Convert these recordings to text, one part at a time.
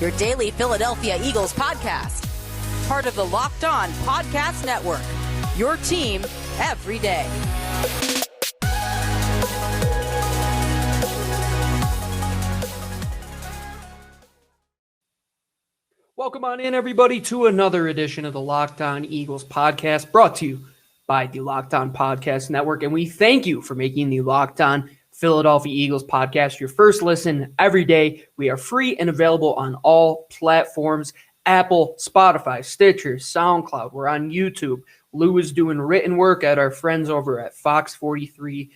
your daily Philadelphia Eagles podcast. Part of the Locked On Podcast Network, your team every day. Welcome on in, everybody, to another edition of the Locked On Eagles podcast, brought to you by the Locked On Podcast Network. And we thank you for making the Locked On Philadelphia Eagles podcast your first listen every day. We are free and available on all platforms: Apple, Spotify, Stitcher, SoundCloud. We're on YouTube. Lou is doing written work at our friends over at Fox 43.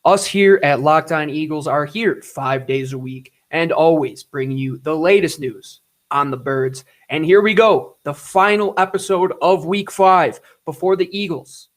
Us here at Locked On Eagles are here 5 days a week and always bringing you the latest news on the Birds. And here we go, the final episode of Week 5 before the Eagles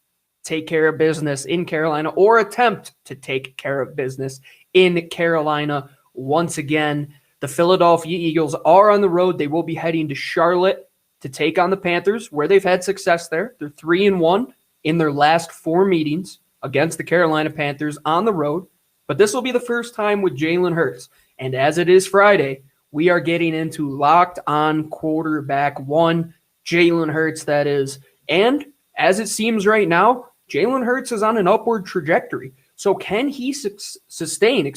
take care of business in Carolina, or attempt to take care of business in Carolina once again. The Philadelphia Eagles are on the road. They will be heading to Charlotte to take on the Panthers, where they've had success there. They're 3-1 in their last 4 meetings against the Carolina Panthers on the road. But this will be the first time with Jalen Hurts. And as it is Friday, we are getting into Locked On Quarterback 1, Jalen Hurts, that is. And as it seems right now, Jalen Hurts is on an upward trajectory. So can he sustain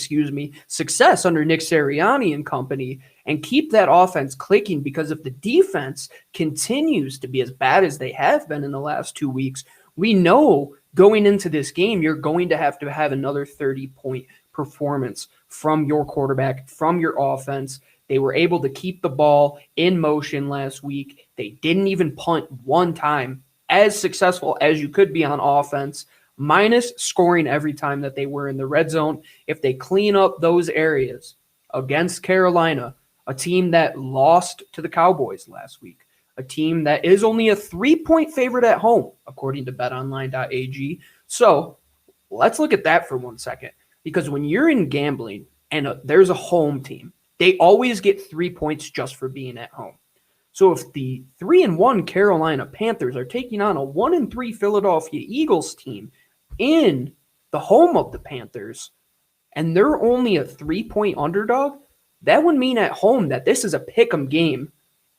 success under Nick Sirianni and company and keep that offense clicking? Because if the defense continues to be as bad as they have been in the last 2 weeks, we know going into this game, you're going to have another 30-point performance from your quarterback, from your offense. They were able to keep the ball in motion last week. They didn't even punt one time. As successful as you could be on offense, minus scoring every time that they were in the red zone. If they clean up those areas against Carolina, a team that lost to the Cowboys last week, a team that is only a 3-point favorite at home, according to betonline.ag. So let's look at that for 1 second. Because when you're in gambling and there's a home team, they always get 3 points just for being at home. So if the 3-1 Carolina Panthers are taking on a 1-3 Philadelphia Eagles team in the home of the Panthers, and they're only a 3-point underdog, that would mean at home that this is a pick'em game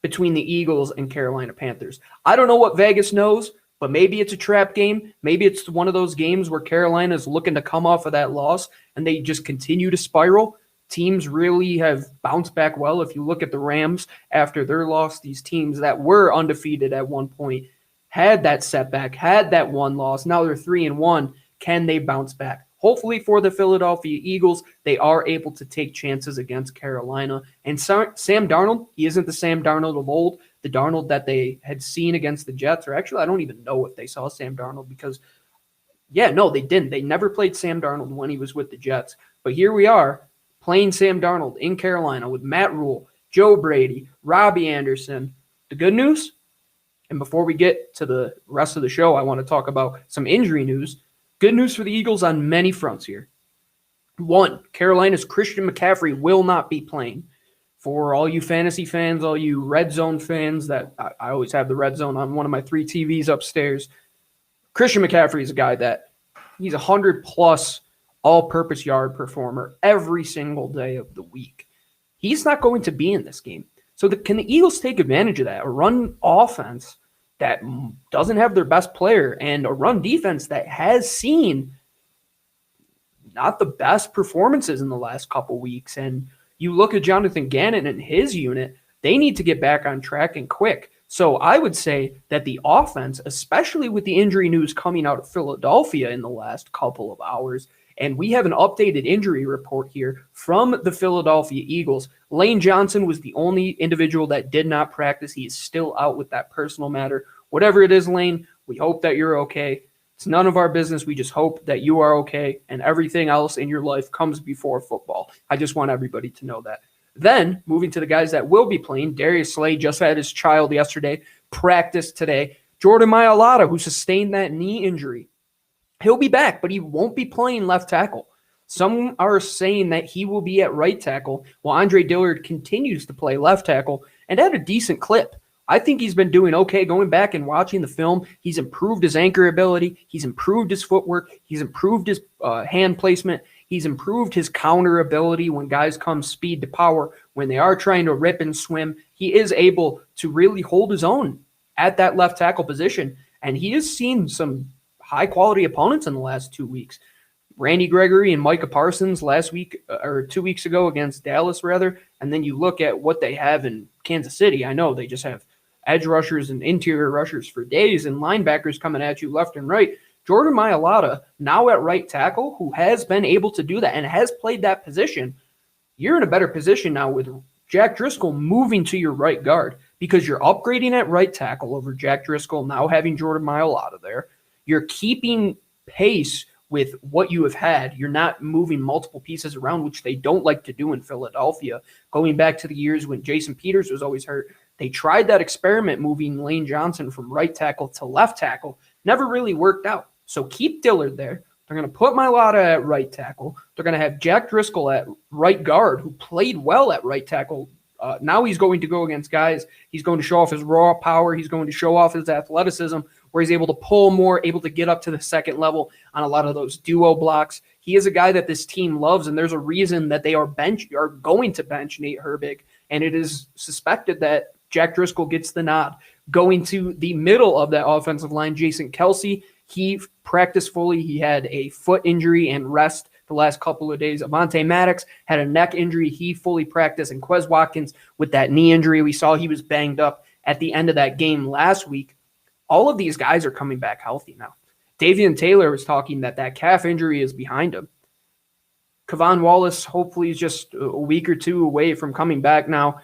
between the Eagles and Carolina Panthers. I don't know what Vegas knows, but maybe it's a trap game. Maybe it's one of those games where Carolina is looking to come off of that loss and they just continue to spiral. Teams really have bounced back well. If you look at the Rams after their loss, these teams that were undefeated at one point had that setback, had that one loss. Now they're 3-1. Can they bounce back? Hopefully for the Philadelphia Eagles, they are able to take chances against Carolina. And Sam Darnold, he isn't the Sam Darnold of old, the Darnold that they had seen against the Jets. Or actually, I don't even know if they saw Sam Darnold because, they didn't. They never played Sam Darnold when he was with the Jets. But here we are, playing Sam Darnold in Carolina with Matt Rule, Joe Brady, Robbie Anderson. The good news, and before we get to the rest of the show, I want to talk about some injury news. Good news for the Eagles on many fronts here. 1, Carolina's Christian McCaffrey will not be playing. For all you fantasy fans, all you red zone fans, that I always have the red zone on one of my 3 TVs upstairs, Christian McCaffrey is a guy that he's 100-plus all-purpose yard performer every single day of the week. He's not going to be in this game. So can the Eagles take advantage of that? A run offense that doesn't have their best player and a run defense that has seen not the best performances in the last couple weeks. And you look at Jonathan Gannon and his unit, they need to get back on track and quick. So I would say that the offense, especially with the injury news coming out of Philadelphia in the last couple of hours, and we have an updated injury report here from the Philadelphia Eagles. Lane Johnson was the only individual that did not practice. He is still out with that personal matter. Whatever it is, Lane, we hope that you're okay. It's none of our business. We just hope that you are okay, and everything else in your life comes before football. I just want everybody to know that. Then, moving to the guys that will be playing, Darius Slay just had his child yesterday, practiced today. Jordan Mailata, who sustained that knee injury, he'll be back, but he won't be playing left tackle. Some are saying that he will be at right tackle, while Andre Dillard continues to play left tackle and at a decent clip. I think he's been doing okay. Going back and watching the film, he's improved his anchor ability. He's improved his footwork. He's improved his hand placement. He's improved his counter ability when guys come speed to power. When they are trying to rip and swim, he is able to really hold his own at that left tackle position. And he has seen some high-quality opponents in the last 2 weeks. Randy Gregory and Micah Parsons last week, or 2 weeks ago against Dallas, rather. And then you look at what they have in Kansas City. I know they just have edge rushers and interior rushers for days and linebackers coming at you left and right. Jordan Mailata, now at right tackle, who has been able to do that and has played that position. You're in a better position now with Jack Driscoll moving to your right guard because you're upgrading at right tackle over Jack Driscoll, now having Jordan Mailata there. You're keeping pace with what you have had. You're not moving multiple pieces around, which they don't like to do in Philadelphia. Going back to the years when Jason Peters was always hurt, they tried that experiment moving Lane Johnson from right tackle to left tackle. Never really worked out. So keep Dillard there. They're going to put Mailata at right tackle. They're going to have Jack Driscoll at right guard, who played well at right tackle. Now he's going to go against guys. He's going to show off his raw power. He's going to show off his athleticism, where he's able to pull more, able to get up to the second level on a lot of those duo blocks. He is a guy that this team loves, and there's a reason that they are going to bench Nate Herbig, and it is suspected that Jack Driscoll gets the nod. Going to the middle of that offensive line, Jason Kelsey, he practiced fully. He had a foot injury and rest the last couple of days. Avonte Maddox had a neck injury. He fully practiced. And Quez Watkins with that knee injury, we saw he was banged up at the end of that game last week. All of these guys are coming back healthy now. Davian Taylor was talking that calf injury is behind him. Kevon Wallace hopefully is just a week or two away from coming back now.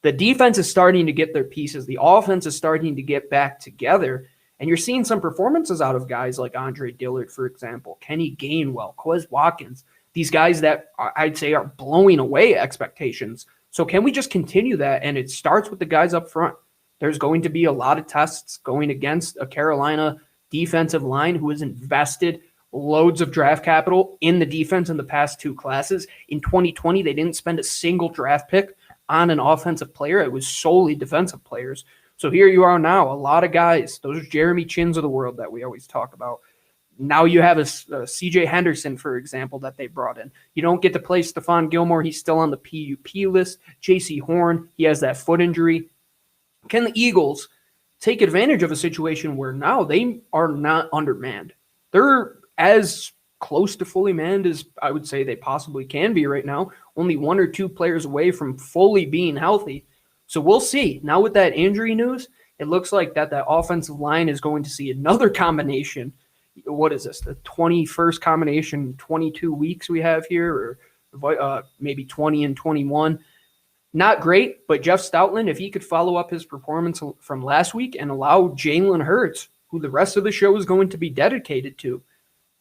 The defense is starting to get their pieces. The offense is starting to get back together. And you're seeing some performances out of guys like Andre Dillard, for example, Kenny Gainwell, Quez Watkins, these guys that I'd say are blowing away expectations. So can we just continue that? And it starts with the guys up front. There's going to be a lot of tests going against a Carolina defensive line who has invested loads of draft capital in the defense in the past two classes. In 2020, they didn't spend a single draft pick on an offensive player. It was solely defensive players. So here you are now, a lot of guys. Those are Jeremy Chins of the world that we always talk about. Now you have a C.J. Henderson, for example, that they brought in. You don't get to play Stephon Gilmore. He's still on the PUP list. J.C. Horn, he has that foot injury. Can the Eagles take advantage of a situation where now they are not undermanned? They're as close to fully manned as I would say they possibly can be right now. Only one or two players away from fully being healthy. So we'll see. Now with that injury news, it looks like that offensive line is going to see another combination. What is this? The 21st combination, 22 weeks we have here, or maybe 20 and 21. Not great, but Jeff Stoutland, if he could follow up his performance from last week and allow Jalen Hurts, who the rest of the show is going to be dedicated to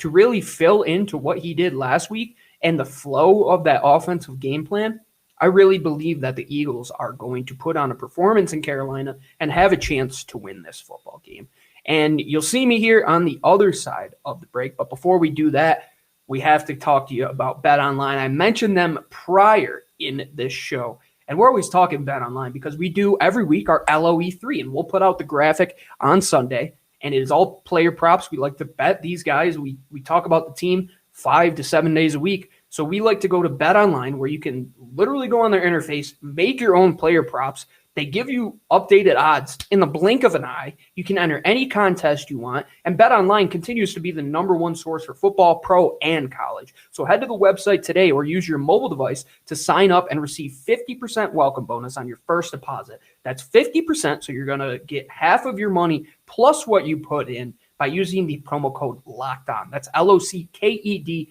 really fill into what he did last week and the flow of that offensive game plan, I really believe that the Eagles are going to put on a performance in Carolina and have a chance to win this football game. And you'll see me here on the other side of the break. But before we do that, we have to talk to you about BetOnline. I mentioned them prior in this show. And we're always talking BetOnline because we do every week our LOE3. And we'll put out the graphic on Sunday. And it is all player props. We like to bet these guys. We talk about the team 5 to 7 days a week. So we like to go to BetOnline, where you can literally go on their interface, make your own player props. They give you updated odds in the blink of an eye. You can enter any contest you want. And BetOnline continues to be the number one source for football, pro, and college. So head to the website today or use your mobile device to sign up and receive 50% welcome bonus on your first deposit. That's 50%, so you're going to get half of your money plus what you put in by using the promo code LOCKEDON. That's LOCKEDON.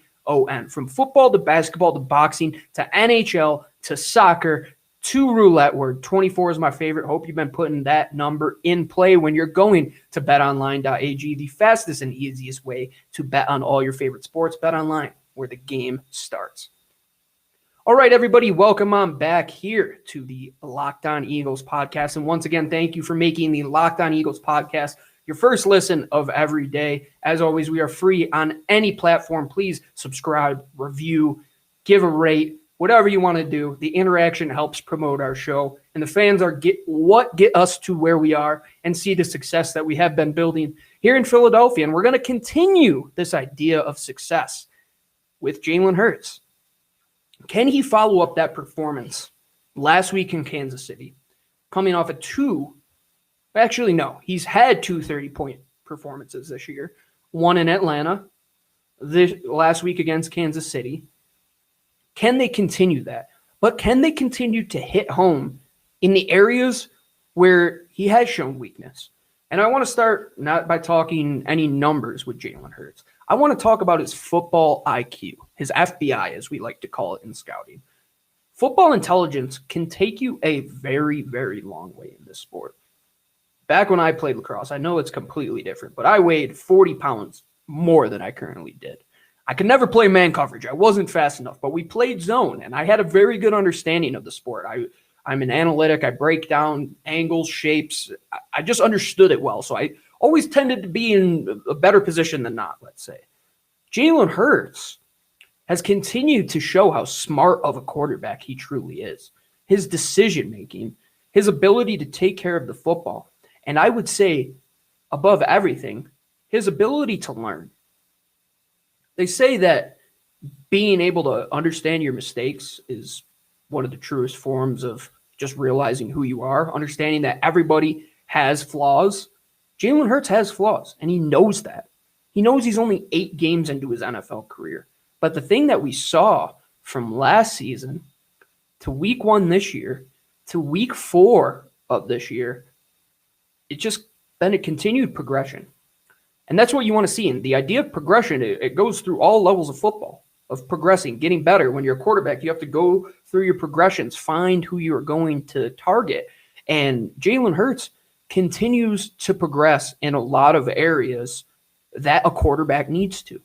From football to basketball to boxing to NHL to soccer to roulette, where 24 is my favorite. Hope you've been putting that number in play when you're going to betonline.ag, the fastest and easiest way to bet on all your favorite sports. BetOnline, where the game starts. All right, everybody, welcome on back here to the Locked On Eagles podcast. And once again, thank you for making the Locked On Eagles podcast your first listen of every day. As always, we are free on any platform. Please subscribe, review, give a rate, whatever you want to do. The interaction helps promote our show, and the fans are get us to where we are and see the success that we have been building here in Philadelphia. And we're going to continue this idea of success. with Jalen Hurts. Can he follow up that performance last week in Kansas City, coming off he's had two 30-point performances this year, one in Atlanta, this last week against Kansas City. Can they continue that? But can they continue to hit home in the areas where he has shown weakness? And I want to start not by talking any numbers with Jalen Hurts. I want to talk about his football IQ, his FBI, as we like to call it in scouting. Football intelligence can take you a very, very long way in this sport. Back when I played lacrosse, I know it's completely different, but I weighed 40 pounds more than I currently did. I could never play man coverage. I wasn't fast enough, but we played zone, and I had a very good understanding of the sport. I'm an analytic. I break down angles, shapes. I just understood it well, so I always tended to be in a better position than not, let's say. Jalen Hurts has continued to show how smart of a quarterback he truly is. His decision-making, his ability to take care of the football, and I would say, above everything, his ability to learn. They say that being able to understand your mistakes is one of the truest forms of just realizing who you are, understanding that everybody has flaws. Jalen Hurts has flaws, and he knows that. He knows he's only 8 games into his NFL career. But the thing that we saw from last season to week 1 this year to week 4 of this year, it's just been a continued progression. And that's what you want to see. And the idea of progression, it goes through all levels of football, of progressing, getting better. When you're a quarterback, you have to go through your progressions, find who you're going to target. And Jalen Hurts continues to progress in a lot of areas that a quarterback needs to.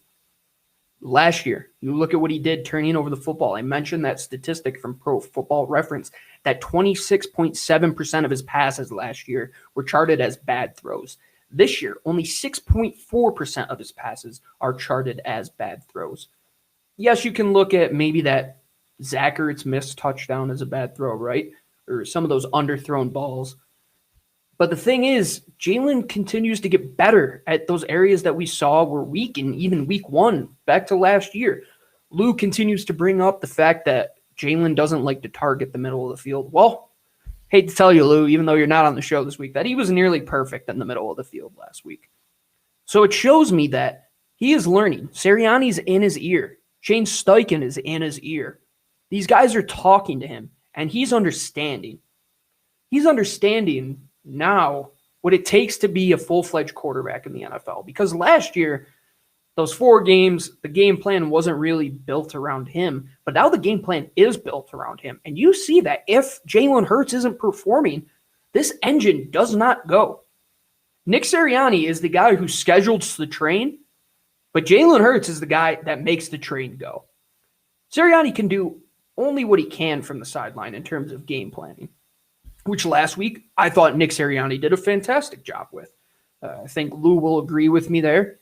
Last year, you look at what he did turning over the football. I mentioned that statistic from Pro Football Reference that 26.7% of his passes last year were charted as bad throws. This year, only 6.4% of his passes are charted as bad throws. Yes, you can look at maybe that Zach Ertz missed touchdown as a bad throw, right? Or some of those underthrown balls. But the thing is, Jalen continues to get better at those areas that we saw were weak in even week 1 back to last year. Lou continues to bring up the fact that Jalen doesn't like to target the middle of the field. Well, hate to tell you, Lou, even though you're not on the show this week, that he was nearly perfect in the middle of the field last week. So it shows me that he is learning. Sirianni's in his ear. Shane Steichen is in his ear. These guys are talking to him, and he's understanding. He's understanding now what it takes to be a full-fledged quarterback in the NFL. Because last year, those 4 games, the game plan wasn't really built around him. But now the game plan is built around him. And you see that if Jalen Hurts isn't performing, this engine does not go. Nick Sirianni is the guy who schedules the train, but Jalen Hurts is the guy that makes the train go. Sirianni can do only what he can from the sideline in terms of game planning, which last week I thought Nick Sirianni did a fantastic job with. I think Lou will agree with me there.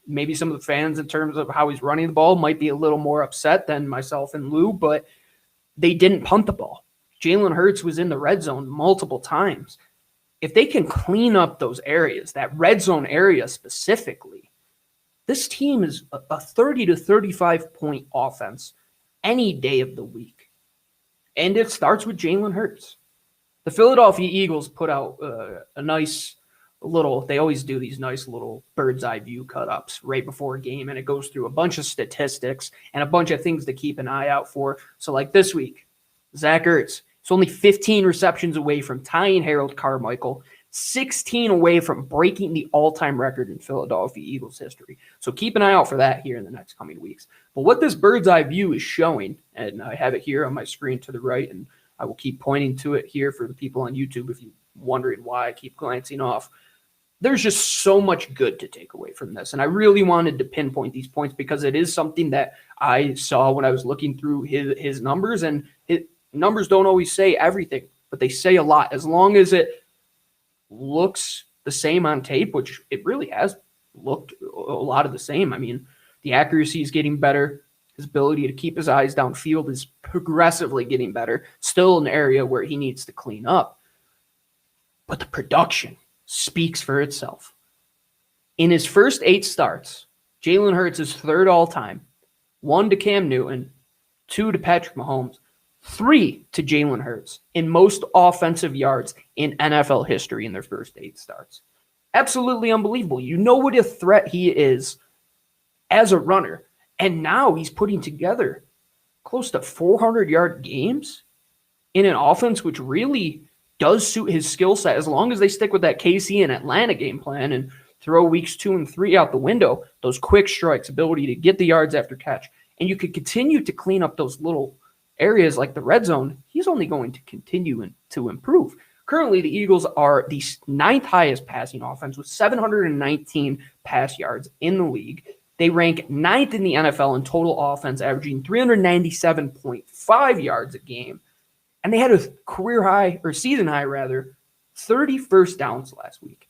Maybe some of the fans in terms of how he's running the ball might be a little more upset than myself and Lou, but they didn't punt the ball. Jalen Hurts was in the red zone multiple times. If they can clean up those areas, that red zone area specifically, this team is a 30 to 35 point offense any day of the week. And it starts with Jalen Hurts. The Philadelphia Eagles put out a nice little, they always do these nice little bird's eye view cut-ups right before a game, and it goes through a bunch of statistics and a bunch of things to keep an eye out for. So like this week, Zach Ertz, it's only 15 receptions away from tying Harold Carmichael, 16 away from breaking the all-time record in Philadelphia Eagles history. So keep an eye out for that here in the next coming weeks. But what this bird's eye view is showing, and I have it here on my screen to the right, and I will keep pointing to it here for the people on YouTube if you're wondering why I keep glancing off. There's just so much good to take away from this. And I really wanted to pinpoint these points because it is something that I saw when I was looking through his numbers. And numbers don't always say everything, but they say a lot. As long as it looks the same on tape, which it really has looked a lot of the same. I mean, the accuracy is getting better. His ability to keep his eyes downfield is progressively getting better. Still an area where he needs to clean up. But the production speaks for itself. In his first 8 starts, Jalen Hurts is 3rd all-time 1 to Cam Newton, 2 to Patrick Mahomes, 3 to Jalen Hurts in most offensive yards in NFL history in their first 8 starts. Absolutely unbelievable. You know what a threat he is as a runner. And now he's putting together close to 400-yard games in an offense which really does suit his skill set as long as they stick with that KC and Atlanta game plan and throw weeks 2 and 3 out the window, those quick strikes, ability to get the yards after catch. And you could continue to clean up those little areas like the red zone. He's only going to continue to improve. Currently, the Eagles are the 9th highest passing offense with 719 pass yards in the league. They rank 9th in the NFL in total offense, averaging 397.5 yards a game. And they had a season high, 30 first downs last week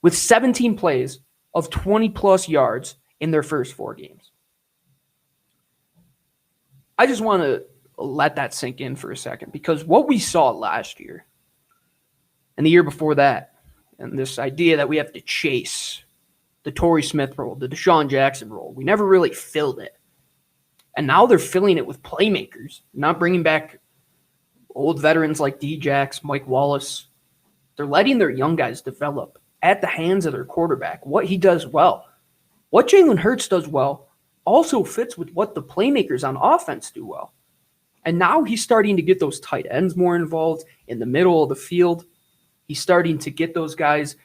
with 17 plays of 20-plus yards in their first 4 games. I just want to let that sink in for a second because what we saw last year and the year before that, and this idea that we have to chase the Torrey Smith role, the Deshaun Jackson role, we never really filled it. And now they're filling it with playmakers, not bringing back old veterans like D-Jax, Mike Wallace. They're letting their young guys develop at the hands of their quarterback, what he does well. What Jalen Hurts does well also fits with what the playmakers on offense do well. And now he's starting to get those tight ends more involved in the middle of the field. He's starting to get those guys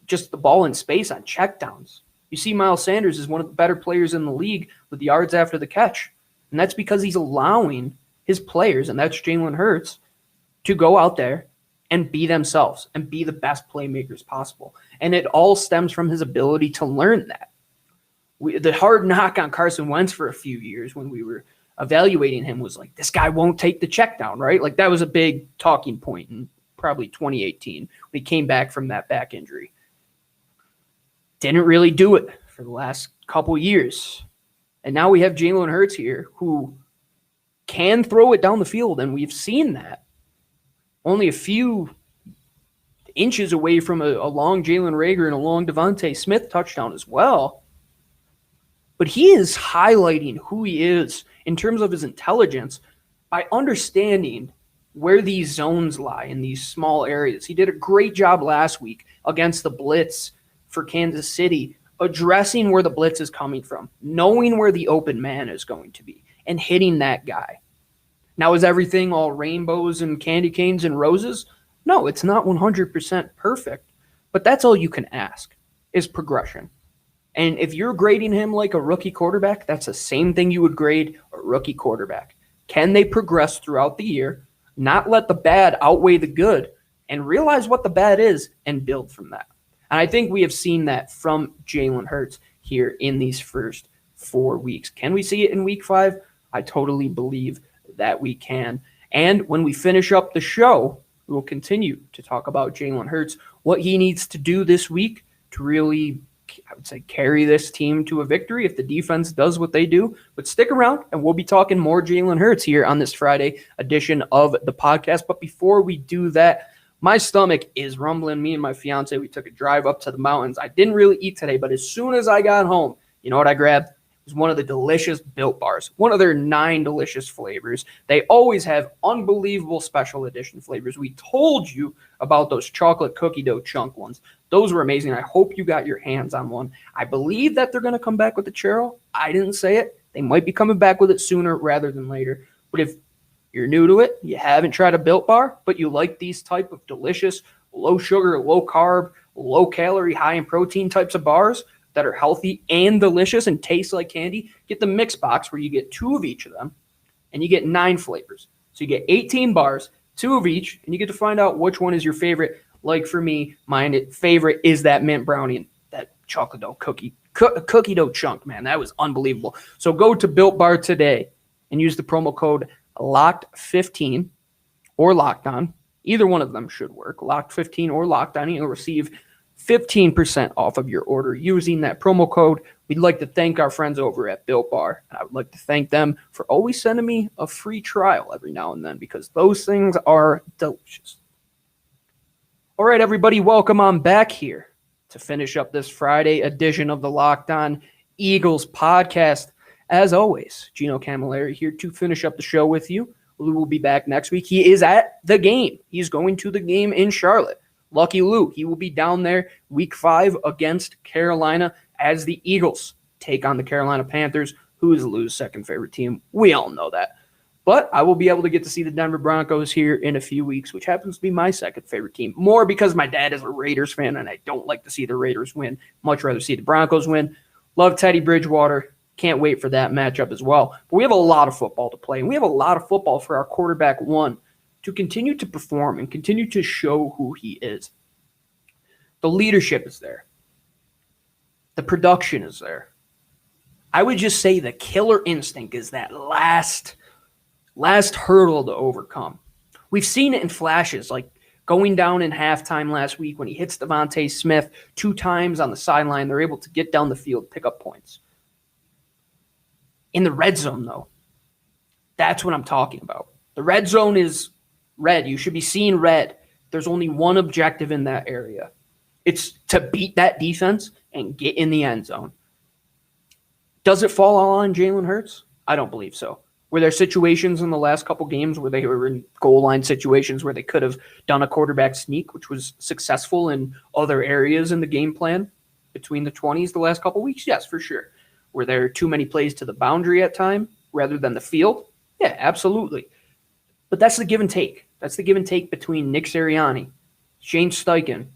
just the ball in space on checkdowns. You see Miles Sanders is one of the better players in the league with yards after the catch. And that's because he's allowing his players, and that's Jalen Hurts, to go out there and be themselves and be the best playmakers possible. And it all stems from his ability to learn that. The hard knock on Carson Wentz for a few years when we were evaluating him was like, this guy won't take the check down, right? Like that was a big talking point in probably 2018 when he came back from that back injury. Didn't really do it for the last couple years. And now we have Jalen Hurts here who can throw it down the field, and we've seen that. Only a few inches away from a long Jalen Reagor and a long Devontae Smith touchdown as well. But he is highlighting who he is in terms of his intelligence by understanding where these zones lie in these small areas. He did a great job last week against the blitz for Kansas City, addressing where the blitz is coming from, knowing where the open man is going to be, and hitting that guy. Now, is everything all rainbows and candy canes and roses? No, it's not 100% perfect, but that's all you can ask is progression. And if you're grading him like a rookie quarterback, that's the same thing you would grade a rookie quarterback. Can they progress throughout the year, not let the bad outweigh the good, and realize what the bad is and build from that? And I think we have seen that from Jalen Hurts here in these first 4 weeks. Can we see it in week 5? I totally believe that we can. And when we finish up the show, we will continue to talk about Jalen Hurts, what he needs to do this week to really, I would say, carry this team to a victory if the defense does what they do. But stick around, and we'll be talking more Jalen Hurts here on this Friday edition of the podcast. But before we do that, my stomach is rumbling. Me and my fiance, we took a drive up to the mountains. I didn't really eat today, but as soon as I got home, you know what I grabbed? It was one of the delicious Built Bars, one of their 9 delicious flavors. They always have unbelievable special edition flavors. We told you about those chocolate cookie dough chunk ones. Those were amazing. I hope you got your hands on one. I believe that they're going to come back with the churro. I didn't say it. They might be coming back with it sooner rather than later. But if you're new to it, you haven't tried a Built Bar, but you like these type of delicious, low sugar, low carb, low calorie, high in protein types of bars that are healthy and delicious and taste like candy, get the mix box where you get 2 of each of them and you get 9 flavors. So you get 18 bars, 2 of each, and you get to find out which one is your favorite. Like for me, my favorite is that mint brownie and that chocolate dough cookie dough chunk, man. That was unbelievable. So go to Built Bar today and use the promo code LOCKED15 or Locked On. Either one of them should work. Locked15 or Locked On. You'll receive 15% off of your order using that promo code. We'd like to thank our friends over at Built Bar, and I would like to thank them for always sending me a free trial every now and then because those things are delicious. All right, everybody, welcome on back here to finish up this Friday edition of the Locked On Eagles podcast. As always, Gino Camilleri here to finish up the show with you. Lou will be back next week. He is at the game. He's going to the game in Charlotte. Lucky Lou, he will be down there week 5 against Carolina as the Eagles take on the Carolina Panthers, who is Lou's second favorite team. We all know that. But I will be able to get to see the Denver Broncos here in a few weeks, which happens to be my second favorite team. More because my dad is a Raiders fan, and I don't like to see the Raiders win. Much rather see the Broncos win. Love Teddy Bridgewater. Can't wait for that matchup as well. But we have a lot of football to play, and we have a lot of football for our quarterback one to continue to perform and continue to show who he is. The leadership is there. The production is there. I would just say the killer instinct is that last hurdle to overcome. We've seen it in flashes, like going down in halftime last week when he hits Devontae Smith 2 times on the sideline. They're able to get down the field, pick up points. In the red zone, though, that's what I'm talking about. The red zone is red. You should be seeing red. There's only one objective in that area. It's to beat that defense and get in the end zone. Does it fall all on Jalen Hurts? I don't believe so. Were there situations in the last couple games where they were in goal line situations where they could have done a quarterback sneak, which was successful in other areas in the game plan between the 20s the last couple weeks? Yes, for sure. Were there too many plays to the boundary at time rather than the field? Yeah, absolutely. But that's the give and take. That's the give and take between Nick Sirianni, Shane Steichen,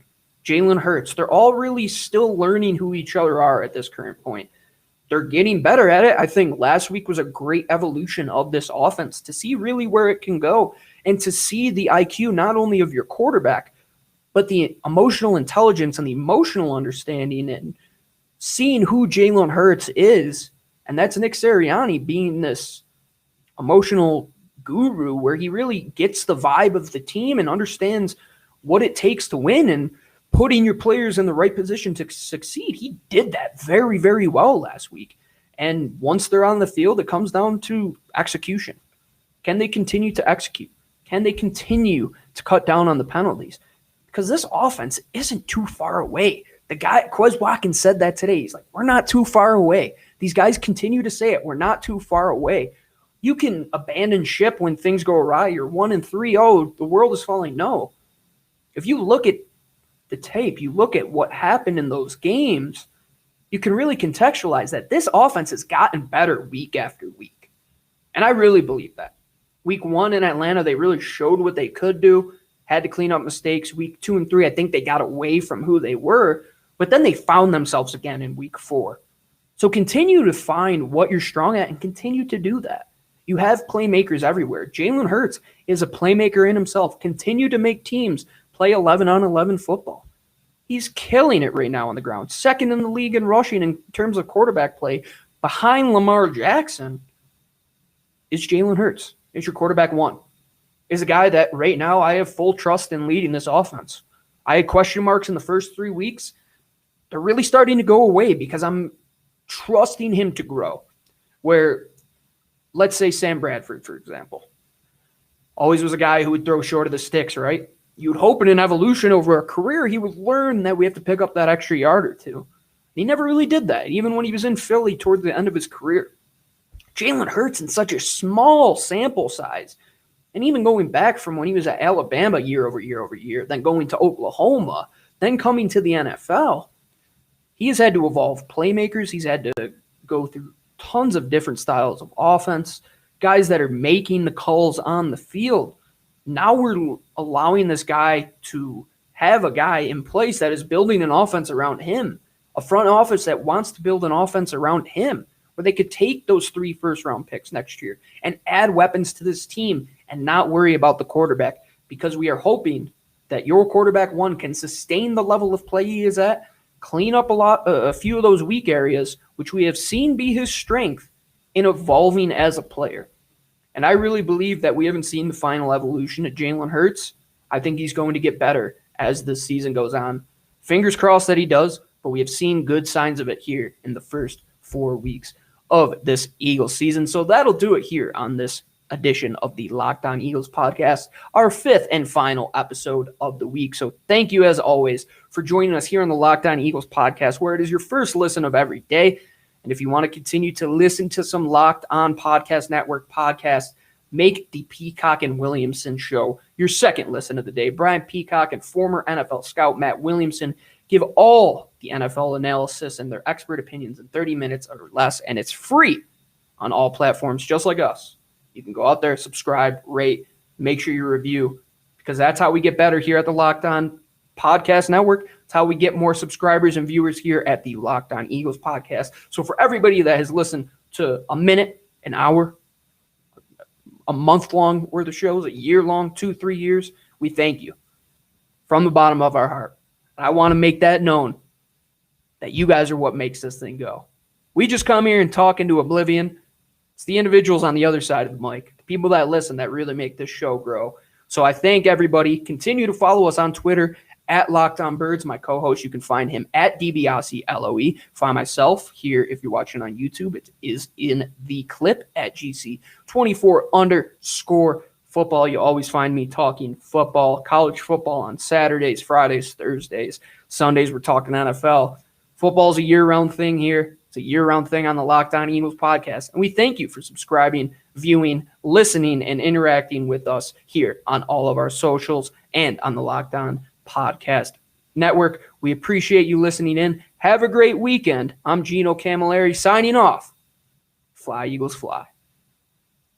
Jalen Hurts. They're all really still learning who each other are at this current point. They're getting better at it. I think last week was a great evolution of this offense to see really where it can go and to see the IQ not only of your quarterback, but the emotional intelligence and the emotional understanding and seeing who Jalen Hurts is. And that's Nick Sirianni being this emotional guru where he really gets the vibe of the team and understands what it takes to win and putting your players in the right position to succeed. He did that very, very well last week. And once they're on the field, it comes down to execution. Can they continue to execute? Can they continue to cut down on the penalties? Because this offense isn't too far away. The guy, Quez Watkins, said that today. He's like, we're not too far away. These guys continue to say it. We're not too far away. You can abandon ship when things go awry. You're 1-3. Oh, the world is falling. No. If you look at the tape, you look at what happened in those games, you can really contextualize that this offense has gotten better week after week. And I really believe that. Week 1 in Atlanta, they really showed what they could do, had to clean up mistakes. Week 2 and 3, I think they got away from who they were, but then they found themselves again in week 4. So continue to find what you're strong at and continue to do that. You have playmakers everywhere. Jalen Hurts is a playmaker in himself. Continue to make teams play 11-on-11 football. He's killing it right now on the ground. Second in the league in rushing in terms of quarterback play. Behind Lamar Jackson is Jalen Hurts. Is your quarterback one. Is a guy that right now I have full trust in leading this offense. I had question marks in the first 3 weeks. They're really starting to go away because I'm trusting him to grow. Where, let's say Sam Bradford, for example, always was a guy who would throw short of the sticks, right? You'd hope in an evolution over a career he would learn that we have to pick up that extra yard or two. He never really did that, even when he was in Philly toward the end of his career. Jalen Hurts in such a small sample size, and even going back from when he was at Alabama year over year, then going to Oklahoma, then coming to the NFL, he has had to evolve playmakers. He's had to go through tons of different styles of offense, guys that are making the calls on the field. Now we're allowing this guy to have a guy in place that is building an offense around him, a front office that wants to build an offense around him, where they could take those 3 first-round picks next year and add weapons to this team and not worry about the quarterback, because we are hoping that your quarterback one can sustain the level of play he is at, clean up a few of those weak areas, which we have seen be his strength in evolving as a player. And I really believe that we haven't seen the final evolution of Jalen Hurts. I think he's going to get better as the season goes on. Fingers crossed that he does, but we have seen good signs of it here in the first 4 weeks of this Eagles season. So that'll do it here on this edition of the Locked On Eagles podcast, our 5th and final episode of the week. So thank you, as always, for joining us here on the Locked On Eagles podcast, where it is your first listen of every day. And if you want to continue to listen to some Locked On Podcast Network podcasts, make the Peacock and Williamson Show your second listen of the day. Brian Peacock and former NFL scout Matt Williamson give all the NFL analysis and their expert opinions in 30 minutes or less, and it's free on all platforms, just like us. You can go out there, subscribe, rate, make sure you review, because that's how we get better here at the Locked On Podcast Network. It's how we get more subscribers and viewers here at the Locked On Eagles podcast. So for everybody that has listened to a minute, an hour, a month-long worth of shows, a year-long, 2-3 years, we thank you from the bottom of our heart. I want to make that known that you guys are what makes this thing go. We just come here and talk into oblivion. It's the individuals on the other side of the mic, the people that listen, that really make this show grow. So I thank everybody. Continue to follow us on Twitter at Locked On Birds. My co-host, you can find him at DiBiase LOE. Find myself here if you're watching on YouTube. It is in the clip at GC24_football. You always find me talking football, college football on Saturdays, Fridays, Thursdays, Sundays. We're talking NFL. Football's a year-round thing here. It's a year-round thing on the Locked On Eagles podcast. And we thank you for subscribing, viewing, listening, and interacting with us here on all of our socials and on the Locked On Podcast Network. We appreciate you listening in. Have a great weekend. I'm Gino Camilleri signing off. Fly, Eagles, fly.